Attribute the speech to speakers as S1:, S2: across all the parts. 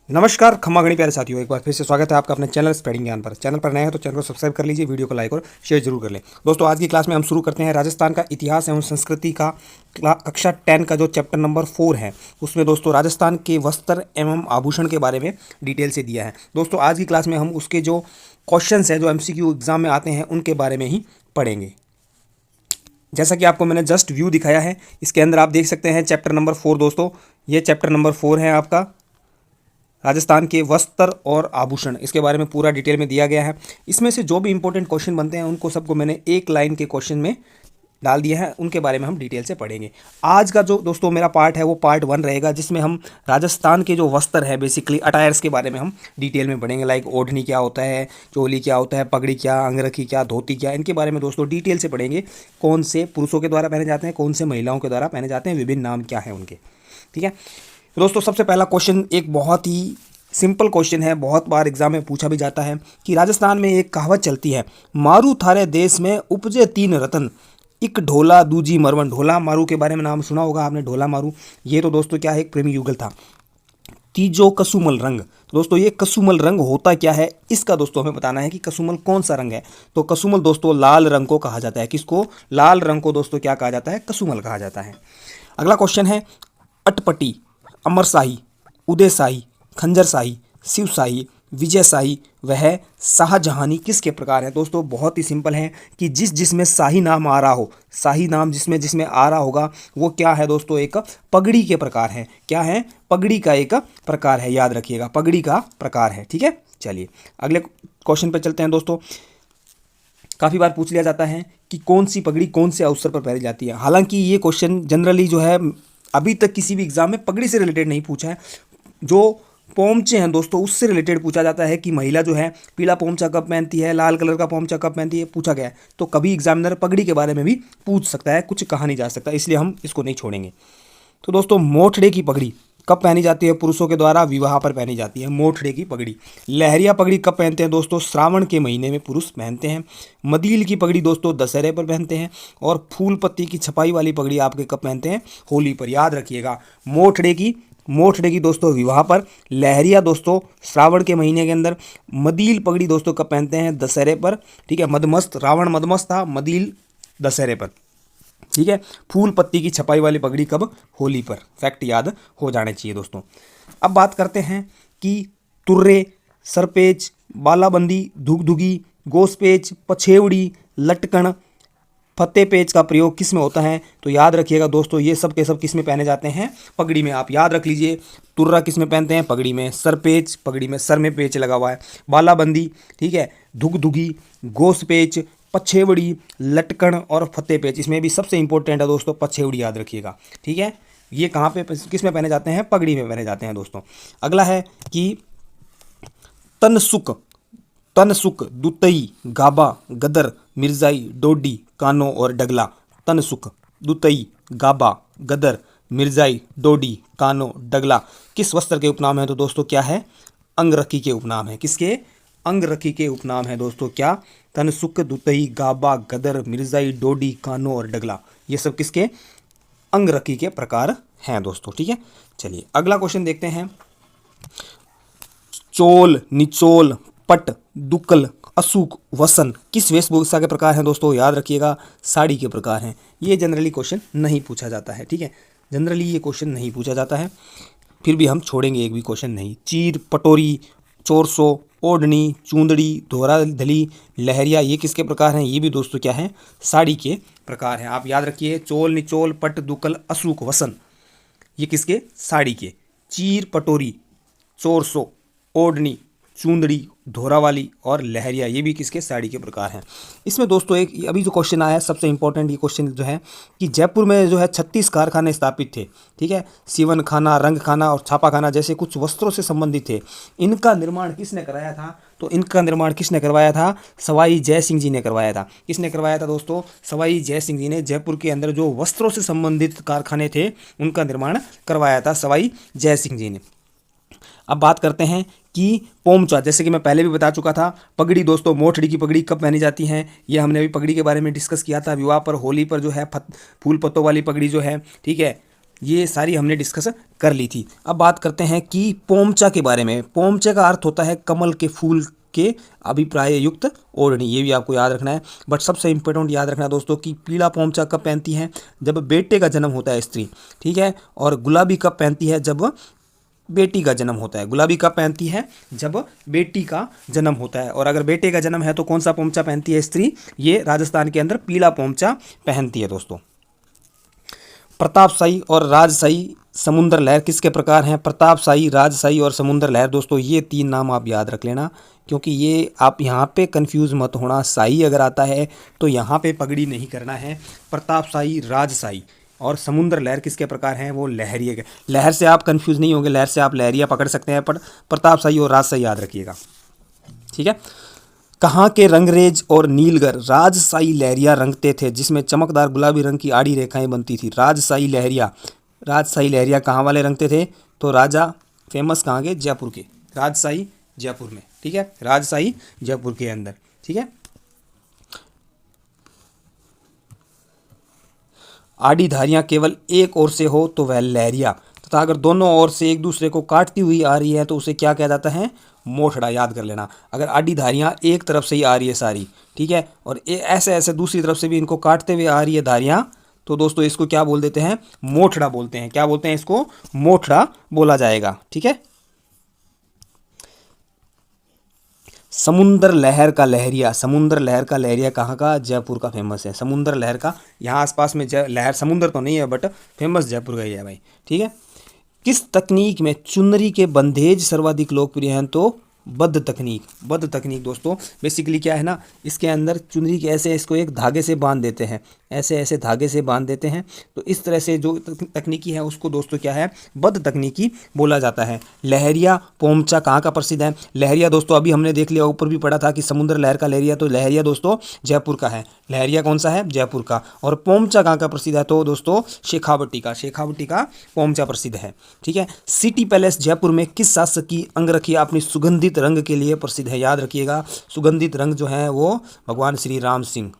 S1: नमस्कार खम्मा गणी प्यारे साथियों, एक बार फिर से स्वागत है आपका अपने चैनल स्प्रेडिंग ज्ञान पर। चैनल पर नए हैं तो चैनल को सब्सक्राइब कर लीजिए, वीडियो को लाइक और शेयर जरूर कर लें। दोस्तों आज की क्लास में हम शुरू करते हैं राजस्थान का इतिहास एवं संस्कृति का कक्षा 10 का जो चैप्टर नंबर 4 है, उसमें दोस्तों राजस्थान के वस्त्र एवं आभूषण के बारे में डिटेल से दिया है। दोस्तों आज की क्लास में हम उसके जो क्वेश्चन हैं जो MCQ एग्जाम में आते हैं उनके बारे में ही पढ़ेंगे। जैसा कि आपको मैंने जस्ट व्यू दिखाया है, इसके अंदर आप देख सकते हैं चैप्टर नंबर 4। दोस्तों ये चैप्टर नंबर 4 है आपका राजस्थान के वस्त्र और आभूषण, इसके बारे में पूरा डिटेल में दिया गया है। इसमें से जो भी इंपॉर्टेंट क्वेश्चन बनते हैं उनको सबको मैंने एक लाइन के क्वेश्चन में डाल दिया है, उनके बारे में हम डिटेल से पढ़ेंगे। आज का जो दोस्तों मेरा पार्ट है वो पार्ट 1 रहेगा, जिसमें हम राजस्थान के जो वस्त्र है बेसिकली अटायर्स के बारे में हम डिटेल में पढ़ेंगे। लाइक ओढ़नी क्या होता है, चोली क्या होता है, पगड़ी क्या, अंगरखी क्या, धोती क्या, इनके बारे में दोस्तों डिटेल से पढ़ेंगे। कौन से पुरुषों के द्वारा पहने जाते हैं, कौन से महिलाओं के द्वारा पहने जाते हैं, विभिन्न नाम क्या है उनके। ठीक है दोस्तों, सबसे पहला क्वेश्चन एक बहुत ही सिंपल क्वेश्चन है, बहुत बार एग्जाम में पूछा भी जाता है कि राजस्थान में एक कहावत चलती है, मारू थारे देश में उपजे तीन रतन, एक ढोला दूजी मरवन। ढोला मारू के बारे में नाम सुना होगा आपने, ढोला मारू ये तो दोस्तों क्या है, एक प्रेमी युगल था। तीजो कसुमल रंग। तो दोस्तों ये कसुमल रंग होता क्या है, इसका दोस्तों हमें बताना है कि कसुमल कौन सा रंग है। तो कसुमल दोस्तों लाल रंग को कहा जाता है। किसको? लाल रंग को दोस्तों क्या कहा जाता है, कसुमल कहा जाता है। अगला क्वेश्चन है अटपटी, अमरशाही, उदयशाही, खंजरशाही, शिवशाही, विजयशाही वह शाहजहानी किसके प्रकार है। दोस्तों बहुत ही सिंपल है कि जिसमें शाही नाम आ रहा हो, शाही नाम जिसमें जिसमें आ रहा होगा वो क्या है दोस्तों, एक पगड़ी के प्रकार है। क्या है? पगड़ी का एक प्रकार है, याद रखिएगा पगड़ी का प्रकार है। ठीक है, चलिए अगले क्वेश्चन पर चलते हैं। दोस्तों काफ़ी बार पूछ लिया जाता है कि कौन सी पगड़ी कौन से अवसर पर पहनी जाती है। हालांकि ये क्वेश्चन जनरली जो है अभी तक किसी भी एग्जाम में पगड़ी से रिलेटेड नहीं पूछा है। जो पोमचे हैं दोस्तों उससे रिलेटेड पूछा जाता है कि महिला जो है पीला पोमचा कब पहनती है, लाल कलर का पोमचा कब पहनती है, पूछा गया है। तो कभी एग्जामिनर पगड़ी के बारे में भी पूछ सकता है, कुछ कहा नहीं जा सकता, इसलिए हम इसको नहीं छोड़ेंगे। तो दोस्तों मोठड़े की पगड़ी कब पहनी जाती है, पुरुषों के द्वारा विवाह पर पहनी जाती है मोठड़े की पगड़ी। लहरिया पगड़ी कब पहनते हैं दोस्तों, श्रावण के महीने में पुरुष पहनते हैं। मदील की पगड़ी दोस्तों दशहरे पर पहनते हैं। और फूल पत्ती की छपाई वाली पगड़ी आपके कब पहनते हैं, होली पर। याद रखिएगा मोठड़े की दोस्तों विवाह पर, लहरिया दोस्तों श्रावण के महीने के अंदर, मदील पगड़ी दोस्तों कब पहनते हैं, दशहरे पर। ठीक है, मदमस्त, रावण मदमस्त था, मदील दशहरे पर। ठीक है, फूल पत्ती की छपाई वाली पगड़ी कब, होली पर। फैक्ट याद हो जाने चाहिए दोस्तों। अब बात करते हैं कि तुर्रे, सरपेच, बालाबंदी, धुगधुगी, गोसपेच, पछेवड़ी, लटकन, फत्ते पेच का प्रयोग किस में होता है। तो याद रखिएगा दोस्तों ये सब के सब किस में पहने जाते हैं, पगड़ी में। आप याद रख लीजिए, तुर्रा किस में पहनते हैं, पगड़ी में। सरपेच, पगड़ी में सर में पेच लगा हुआ है। बालाबंदी, ठीक है, धुगधुगी, गोसपेच, पछेवड़ी, लटकन और फत्ते पेच, इसमें भी सबसे इंपॉर्टेंट है दोस्तों पछेवड़ी, याद रखिएगा। ठीक है, ये कहाँ पे किस में पहने जाते हैं, पगड़ी में पहने जाते हैं दोस्तों। अगला है कि तनसुक, तनसुक, दुतई, गाबा, गदर, मिर्जाई, डोडी, कानो और डगला। तनसुक, दुतई, गाबा, गदर, मिर्जाई, डोडी, कानो, डगला किस वस्त्र के उपनाम है। तो दोस्तों क्या है, अंगरखी के उपनाम है। किसके? अंगरखी के उपनाम है दोस्तों क्या, तनसुक, दुतई, गाबा, गदर, मिर्जाई, डोडी, कानो और डगला, ये सब किसके, अंगरखी के प्रकार हैं दोस्तों। ठीक है, चलिए अगला क्वेश्चन देखते हैं। चोल, निचोल, पट, दुक्कल, असूक, वसन किस वेशभूषा के प्रकार हैं दोस्तों। याद रखिएगा साड़ी के प्रकार हैं। ये जनरली क्वेश्चन नहीं पूछा जाता है। ठीक है, जनरली ये क्वेश्चन नहीं पूछा जाता है, फिर भी हम छोड़ेंगे एक भी क्वेश्चन नहीं। चीर, पटोरी, चोरसो, ओढ़नी, चूंदड़ी, धोरा धली, लहरिया ये किसके प्रकार हैं। ये भी दोस्तों क्या है, साड़ी के प्रकार हैं। आप याद रखिए चोल, निचोल, पट, दुक्कल, असूक, वसन ये किसके, साड़ी के। चीर, पटोरी, चोरसो, ओढ़नी, चूंदड़ी, धोरावाली और लहरिया ये भी किसके, साड़ी के प्रकार हैं। इसमें दोस्तों एक अभी जो क्वेश्चन आया है सबसे इंपॉर्टेंट ये क्वेश्चन जो है कि जयपुर में जो है 36 कारखाने स्थापित थे। ठीक है, सीवन खाना, रंग खाना और छापा खाना जैसे कुछ वस्त्रों से संबंधित थे। इनका निर्माण किसने कराया था। तो इनका निर्माण किसने करवाया था, सवाई जय सिंह जी ने करवाया था। किसने करवाया था दोस्तों, सवाई जय सिंह जी ने जयपुर के अंदर जो वस्त्रों से संबंधित कारखाने थे उनका निर्माण करवाया था सवाई जय सिंह जी ने। अब बात करते हैं कि पोमचा, जैसे कि मैं पहले भी बता चुका था। पगड़ी दोस्तों, मोठड़ी की पगड़ी कब पहनी जाती है, ये हमने अभी पगड़ी के बारे में डिस्कस किया था। विवाह पर, होली पर जो है फूल पत्तों वाली पगड़ी जो है, ठीक है, ये सारी हमने डिस्कस कर ली थी। अब बात करते हैं कि पोमचा के बारे में। पोमचे का अर्थ होता है कमल के फूल के अभिप्राय युक्त ओढ़नी, ये भी आपको याद रखना है। बट सबसे इंपॉर्टेंट याद रखना है दोस्तों कि पीला पोमचा कब पहनती है, जब बेटे का जन्म होता है स्त्री, ठीक है। और गुलाबी कब पहनती है, जब बेटी का जन्म होता है। गुलाबी कब पहनती है, जब बेटी का जन्म होता है। और अगर बेटे का जन्म है तो कौन सा पोमचा पहनती है स्त्री, ये राजस्थान के अंदर पीला पोमचा पहनती है दोस्तों। प्रतापशाही और राजशाही समुद्र लहर किसके प्रकार हैं। प्रतापशाही, राजशाही और समुद्र लहर दोस्तों, ये 3 नाम आप याद रख लेना, क्योंकि ये आप यहाँ पे कंफ्यूज मत होना। शाही अगर आता है तो यहाँ पे पगड़ी नहीं करना है। प्रतापशाही, राजशाही और समुद्र लहर किसके प्रकार हैं, वो लहरिया के। लहर से आप कंफ्यूज नहीं होंगे, लहर से आप लहरिया पकड़ सकते हैं, पर प्रतापशाही और राजशाही याद रखिएगा, ठीक है। कहाँ के रंगरेज और नीलगर राजशाही लहरिया रंगते थे, जिसमें चमकदार गुलाबी रंग की आड़ी रेखाएं बनती थी। राजशाही लहरिया कहाँ वाले रंगते थे, तो राजा फेमस कहाँ के, जयपुर के। राजशाही जयपुर में, ठीक है, राजशाही जयपुर के अंदर, ठीक है। आड़ी धारियां केवल एक ओर से हो तो वह लहरिया, तथा अगर दोनों ओर से एक दूसरे को काटती हुई आ रही है तो उसे क्या कहा जाता है, मोठड़ा। याद कर लेना, अगर आड़ी धारियां एक तरफ से ही आ रही है सारी, ठीक है, और ऐसे ऐसे दूसरी तरफ से भी इनको काटते हुए आ रही है धारियां, तो दोस्तों इसको क्या बोल देते हैं, मोठड़ा बोलते हैं। क्या बोलते हैं इसको, मोठड़ा बोला जाएगा, ठीक है। समुंदर लहर का लहरिया कहाँ का, जयपुर का फेमस है। समुंदर लहर का यहाँ आसपास में लहर, समुंदर तो नहीं है बट फेमस जयपुर का ही है भाई, ठीक है। किस तकनीक में चुनरी के बंधेज सर्वाधिक लोकप्रिय हैं, तो बद्ध तकनीक दोस्तों बेसिकली क्या है ना, इसके अंदर चुनरी के ऐसे इसको एक धागे से बांध देते हैं, ऐसे ऐसे धागे से बांध देते हैं, तो इस तरह से जो तकनीकी है उसको दोस्तों क्या है, बद्ध तकनीकी बोला जाता है। लहरिया पोमचा कहाँ का प्रसिद्ध है, लहरिया दोस्तों अभी हमने देख लिया, ऊपर भी पढ़ा था कि समुद्र लहर का लहरिया, तो लहरिया दोस्तों जयपुर का है। लहरिया कौन सा है, जयपुर का। और पोमचा कहाँ का प्रसिद्ध है, तो दोस्तों शेखावटी का पोमचा प्रसिद्ध है, ठीक है। सिटी पैलेस जयपुर में किस शासक की अंगरखियाँ अपनी सुगंधित रंग के लिए प्रसिद्ध है, याद रखिएगा। सुगंधित रंग जो है वो भगवान श्री राम सिंह,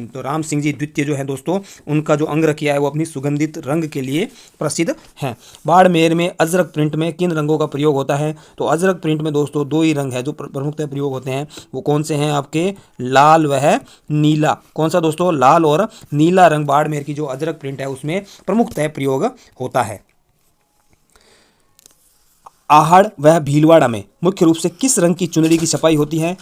S1: तो राम सिंह जी द्वितीय जो है दोस्तों, उनका जो अंगरखिया है वो अपनी सुगंधित रंग के लिए प्रसिद्ध है। बाड़मेर में अजरक प्रिंट में किन रंगों का प्रयोग होता है, तो अजरक प्रिंट में दोस्तों 2 ही रंग है जो प्रमुखतः प्रयोग होते हैं, वो कौन से हैं आपके, लाल वह नीला। कौन सा दोस्तों, लाल और नीला रंग बाड़मेर की जो अजरक प्रिंट है उसमें प्रमुखतः प्रयोग होता है। आहड़ वह भीलवाड़ा में मुख्य रूप से किस रंग की चुनरी की छपाई होती है,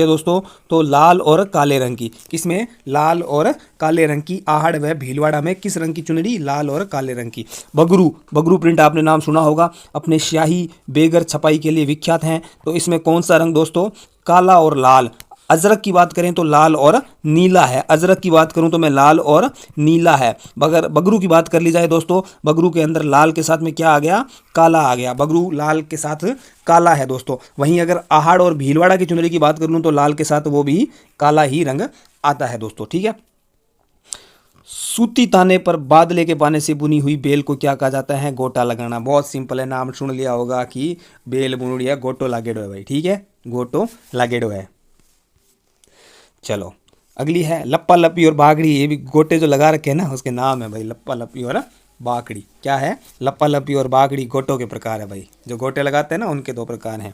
S1: दोस्तों, तो लाल और काले रंग की। किसमें, लाल और काले रंग की। आहड़ व भीलवाड़ा में किस रंग की चुनरी, लाल और काले रंग की। बगरू प्रिंट आपने नाम सुना होगा, अपने स्याही बेगर छपाई के लिए विख्यात हैं, तो इसमें कौन सा रंग दोस्तों, काला और लाल। अजरक की बात करें तो लाल और नीला है, अजरक की बात करूं तो मैं लाल और नीला है। मगर बगरू की बात कर ली जाए दोस्तों, बगरू के अंदर लाल के साथ में क्या आ गया, काला आ गया। बगरू लाल के साथ काला है दोस्तों। वहीं अगर आहड़ और भीलवाड़ा की चुनरी की बात कर लूं तो लाल के साथ वो भी काला ही रंग आता है दोस्तों, ठीक है। सूती ताने पर बादले के पाने से बुनी हुई बेल को क्या कहा जाता है, गोटा लगाना। बहुत सिंपल है, नाम सुन लिया होगा कि बेल बुनुड़ी है, गोटो लागेडो है भाई, ठीक है, गोटो लागेडो है। चलो अगली है लप्पा लप्पी और बागड़ी, ये भी गोटे जो लगा रखे हैं ना उसके नाम है भाई, लप्पा लप्पी और बागड़ी। क्या है, लप्पा लप्पी और बागड़ी गोटों के प्रकार है भाई, जो गोटे लगाते हैं ना उनके 2 प्रकार हैं।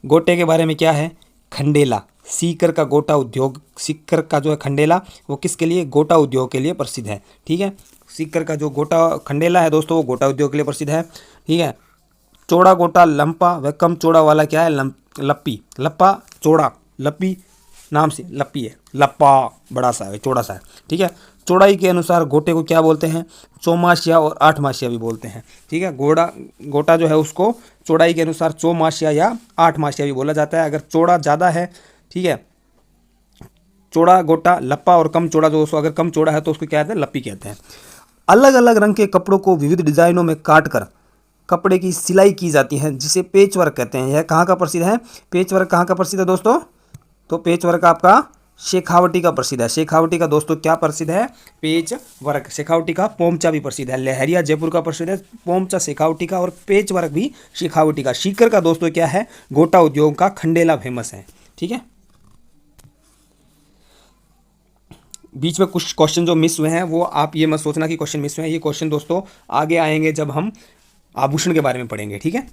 S1: गोटे के बारे में क्या है, खंडेला, सीकर का गोटा उद्योग, सीकर का जो है खंडेला वो किसके लिए, गोटा उद्योग के लिए प्रसिद्ध है, ठीक है। सीकर का जो गोटा खंडेला है दोस्तों वो गोटा उद्योग के लिए प्रसिद्ध है, ठीक है। चौड़ा गोटा लंपा व कम चौड़ा वाला क्या है, लप्पी। लप्पा चौड़ा, लप्पी नाम से लप्पी है, लप्पा बड़ा सा है, चौड़ा सा है, ठीक है। चौड़ाई के अनुसार गोटे को क्या बोलते हैं, चौमासिया और 8 मासिया भी बोलते हैं, ठीक है। गोटा जो है उसको चौड़ाई के अनुसार चौमासिया या 8 मासिया भी बोला जाता है। अगर चौड़ा ज़्यादा है, ठीक है, चौड़ा गोटा लप्पा, और कम चौड़ा जो अगर कम चौड़ा है तो उसको क्या कहते हैं, लप्पी कहते हैं। अलग अलग रंग के कपड़ों को विविध डिजाइनों में काट कर कपड़े की सिलाई की जाती है, जिसे पेच वर्क कहते हैं। यह कहाँ का प्रसिद्ध है, पेच वर्क कहाँ का प्रसिद्ध है दोस्तों, तो पेच वर्क आपका शेखावटी का प्रसिद्ध है। शेखावटी का दोस्तों क्या प्रसिद्ध है, पेच वर्क। शेखावटी का पोमचा भी प्रसिद्ध है। लहरिया जयपुर का प्रसिद्ध है, पोमचा शेखावटी का, और पेच वर्क भी शेखावटी का। सीकर का दोस्तों क्या है, गोटा उद्योग का, खंडेला फेमस है, ठीक है। बीच में कुछ क्वेश्चन जो मिस हुए हैं वो आप ये मत सोचना कि क्वेश्चन मिस हुए हैं, ये क्वेश्चन दोस्तों आगे आएंगे जब हम आभूषण के बारे में पढ़ेंगे, ठीक है।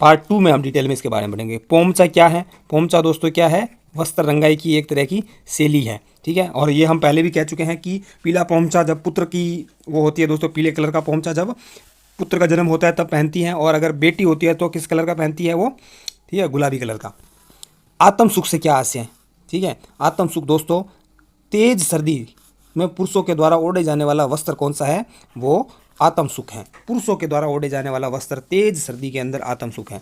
S1: पार्ट 2 में हम डिटेल में इसके बारे में पढ़ेंगे। पोमचा क्या है? पोमचा दोस्तों क्या है? वस्त्र रंगाई की एक तरह की शैली है, ठीक है। और ये हम पहले भी कह चुके हैं कि पीला पोमचा जब पुत्र की वो होती है दोस्तों, पीले कलर का पोमचा जब पुत्र का जन्म होता है तब पहनती हैं, और अगर बेटी होती है तो किस कलर का पहनती है वो, ठीक है, गुलाबी कलर का। आत्म सुख से क्या आशय है, ठीक है। आत्म सुख दोस्तों, तेज सर्दी में पुरुषों के द्वारा ओढ़े जाने वाला वस्त्र कौन सा है? वो आत्म सुख है। पुरुषों के द्वारा ओढ़े जाने वाला वस्त्र तेज सर्दी के अंदर आत्म सुख है।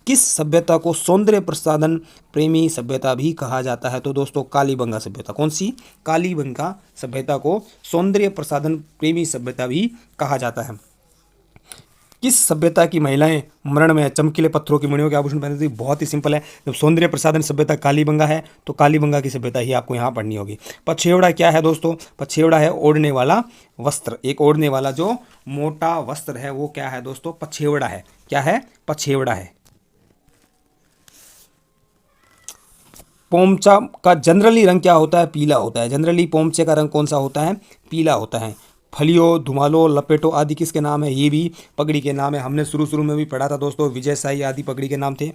S1: किस सभ्यता को सौंदर्य प्रसाधन प्रेमी सभ्यता भी कहा जाता है? तो दोस्तों कालीबंगा सभ्यता। कौन सी? कालीबंगा सभ्यता को सौंदर्य प्रसाधन प्रेमी सभ्यता भी कहा जाता है। किस सभ्यता की महिलाएं मरण में चमकीले पत्थरों की मणियों के आभूषण पहनती थी? बहुत ही सिंपल है, जब सौंदर्य प्रसाधन सभ्यता कालीबंगा है तो कालीबंगा की सभ्यता ही आपको यहाँ पढ़नी होगी। पछेवड़ा क्या है दोस्तों? पछेवड़ा है ओढ़ने वाला वस्त्र। एक ओढ़ने वाला जो मोटा वस्त्र है वो क्या है दोस्तों? पछेवड़ा है। क्या है? पछेवड़ा है। पोमचा का जनरली रंग क्या होता है? पीला होता है। जनरली पोमचे का रंग कौन सा होता है? पीला होता है। फलियो, धुमालो, लपेटो आदि किसके नाम है? ये भी पगड़ी के नाम है। हमने शुरू में भी पढ़ा था दोस्तों, विजय शाही आदि पगड़ी के नाम थे।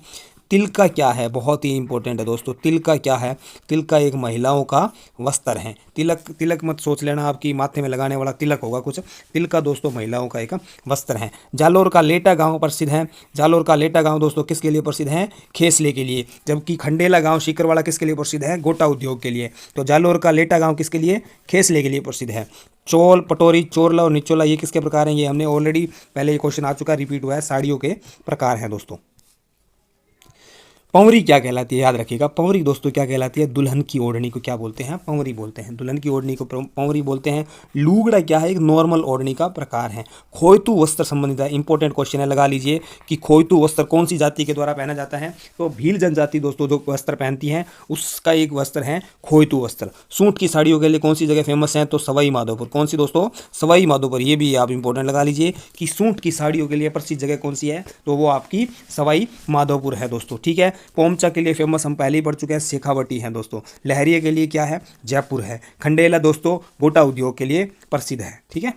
S1: तिलका क्या है? बहुत ही इंपॉर्टेंट है दोस्तों। तिलका क्या है? तिलका एक महिलाओं का वस्त्र है। तिलक, तिलक मत सोच लेना आपकी माथे में लगाने वाला तिलक होगा कुछ। तिलका दोस्तों महिलाओं का एक वस्त्र है। जालोर का लेटा गांव प्रसिद्ध है। जालोर का लेटा गांव दोस्तों किसके लिए प्रसिद्ध है? खेसले के लिए। जबकि खंडेला गांव शिकरवाड़ा किसके लिए प्रसिद्ध है? गोटा उद्योग के लिए। तो जालोर का लेटा गांव किसके लिए? खेसले के लिए प्रसिद्ध है। चोल, पटोरी, चोरला और निचोला ये किसके प्रकार हैं? ये हमने ऑलरेडी पहले ये क्वेश्चन आ चुका है, रिपीट हुआ है, साड़ियों के प्रकार हैं दोस्तों। पंवरी क्या कहलाती है? याद रखिएगा, पंवरी दोस्तों क्या कहलाती है? दुल्हन की ओढ़नी को क्या बोलते हैं? पंवरी बोलते हैं। दुल्हन की ओढ़नी को पंवरी बोलते हैं। लूगड़ा क्या है? एक नॉर्मल ओढ़नी का प्रकार है। खोयतू वस्त्र संबंधित है, इंपॉर्टेंट क्वेश्चन है, लगा लीजिए कि खोयतू वस्त्र कौन सी जाति के द्वारा पहना जाता है? तो भील जनजाति दोस्तों जो वस्त्र पहनती है उसका एक वस्त्र है खोयतू वस्त्र। सूट की साड़ियों के लिए कौन सी जगह फेमस है? तो सवाई माधोपुर। कौन सी दोस्तों? सवाई माधोपुर। ये भी आप इंपॉर्टेंट लगा लीजिए कि सूट की साड़ियों के लिए प्रसिद्ध जगह कौन सी है? तो वो आपकी सवाई माधोपुर है दोस्तों, ठीक है। पोमचा के लिए फेमस हम पहले ही पढ़ चुके हैं, शेखावटी है दोस्तों। लहरिया के लिए क्या है? जयपुर है। खंडेला दोस्तों गोटा उद्योग के लिए प्रसिद्ध है, ठीक है।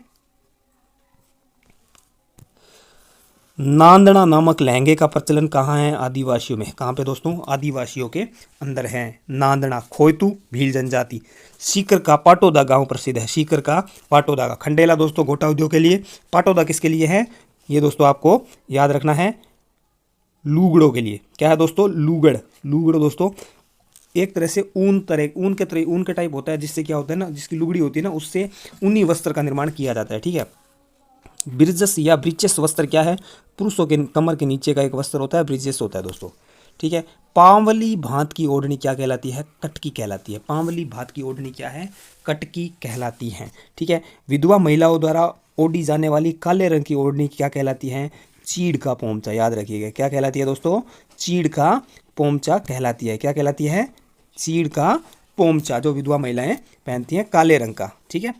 S1: नांदना नामक लहंगे का प्रचलन कहाँ है? आदिवासियों में। कहाँ पे दोस्तों? आदिवासियों के अंदर है नांदना। खोयतू भील जनजाति। सीकर का पाटोदा गांव प्रसिद्ध है। सीकर का पाटोदा का। खंडेला दोस्तों गोटा उद्योग के लिए। पाटोदा किसके लिए है? ये दोस्तों आपको याद रखना है, लूगड़ों के लिए। क्या है दोस्तों? लूगड़। लूगड़ दोस्तों एक तरह से ऊन के तरह ऊन के टाइप होता है, जिससे क्या होता है ना, जिसकी लुगड़ी होती है ना, उससे ऊनी वस्त्र का निर्माण किया जाता है, ठीक है। ब्रिजस या ब्रिचेस वस्त्र क्या है? पुरुषों के कमर के नीचे का एक वस्त्र होता है, ब्रिजेस होता है दोस्तों, ठीक है। पांवली भांत की ओढ़नी क्या कहलाती है? कटकी कहलाती है। पांवली भांत की ओढ़नी क्या है? कटकी कहलाती है, ठीक है। विधवा महिलाओं द्वारा ओढ़ी जाने वाली काले रंग की ओढ़नी क्या कहलाती है? चीड़ का पोमचा। याद रखिएगा, क्या कहलाती है दोस्तों? चीड़ का पोमचा कहलाती है। क्या कहलाती है? चीड़ का पोमचा, जो विधवा महिलाएं पहनती हैं, काले रंग का, ठीक है।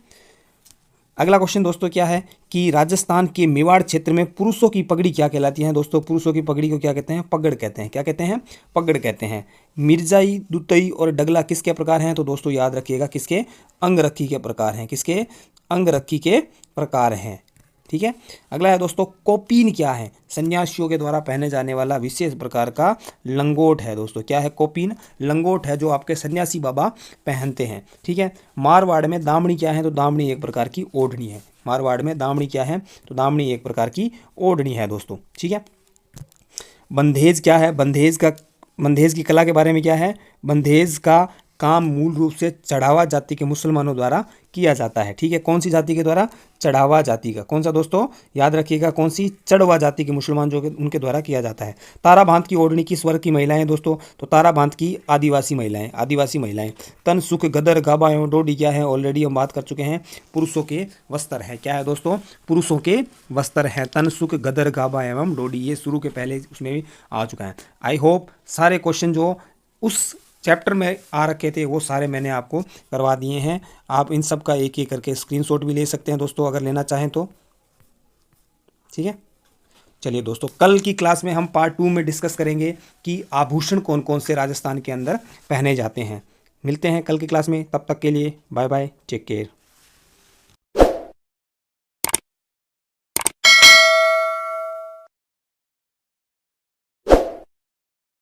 S1: अगला क्वेश्चन दोस्तों क्या है कि राजस्थान के मेवाड़ क्षेत्र में पुरुषों की पगड़ी क्या कहलाती है? दोस्तों पुरुषों की पगड़ी को क्या कहते हैं? पगड़ कहते हैं। क्या कहते हैं? पगड़ कहते हैं। मिर्जाई, दुतई और डगला किसके प्रकार हैं? तो दोस्तों याद रखिएगा, किसके? अंगरखी के प्रकार हैं। किसके? अंगरखी के प्रकार हैं, ठीक है। अगला है दोस्तों कोपीन क्या है? सन्यासियों के द्वारा पहने जाने वाला विशेष प्रकार का लंगोट है दोस्तों। क्या है? कोपीन लंगोट है जो आपके सन्यासी बाबा पहनते हैं, ठीक है। मारवाड़ में दामड़ी क्या है? तो दामड़ी एक प्रकार की ओढ़नी है। मारवाड़ में दामड़ी क्या है? तो दामड़ी एक प्रकार की ओढ़नी है दोस्तों, ठीक है। बंधेज क्या है? बंधेज की कला के बारे में क्या है? बंधेज का काम मूल रूप से चढ़ावा जाति के मुसलमानों द्वारा किया जाता है, ठीक है। कौन सी जाति के द्वारा? चढ़ावा जाति का। कौन सा दोस्तों? याद रखिएगा, कौन सी? चढ़वा जाति के मुसलमान जो उनके द्वारा किया जाता है। तारा भांत की ओढ़नी किस वर्ग की महिलाएं दोस्तों? तो तारा भांत की आदिवासी महिलाएं। आदिवासी महिलाएं। तन, सुख, गदर, गाबा एवं डोडी क्या है? ऑलरेडी हम बात कर चुके हैं, पुरुषों के वस्त्र है। क्या है दोस्तों? पुरुषों के वस्त्र है। तन, सुख, गदर, गाबा एवं डोडी, ये शुरू के पहले उसमें भी आ चुका है। आई होप सारे क्वेश्चन जो उस चैप्टर में आ रखे थे वो सारे मैंने आपको करवा दिए हैं। आप इन सब का एक एक करके स्क्रीनशॉट भी ले सकते हैं दोस्तों, अगर लेना चाहें तो, ठीक है। चलिए दोस्तों, कल की क्लास में हम पार्ट 2 में डिस्कस करेंगे कि आभूषण कौन कौन से राजस्थान के अंदर पहने जाते हैं। मिलते हैं कल की क्लास में, तब तक के लिए बाय बाय, टेक केयर।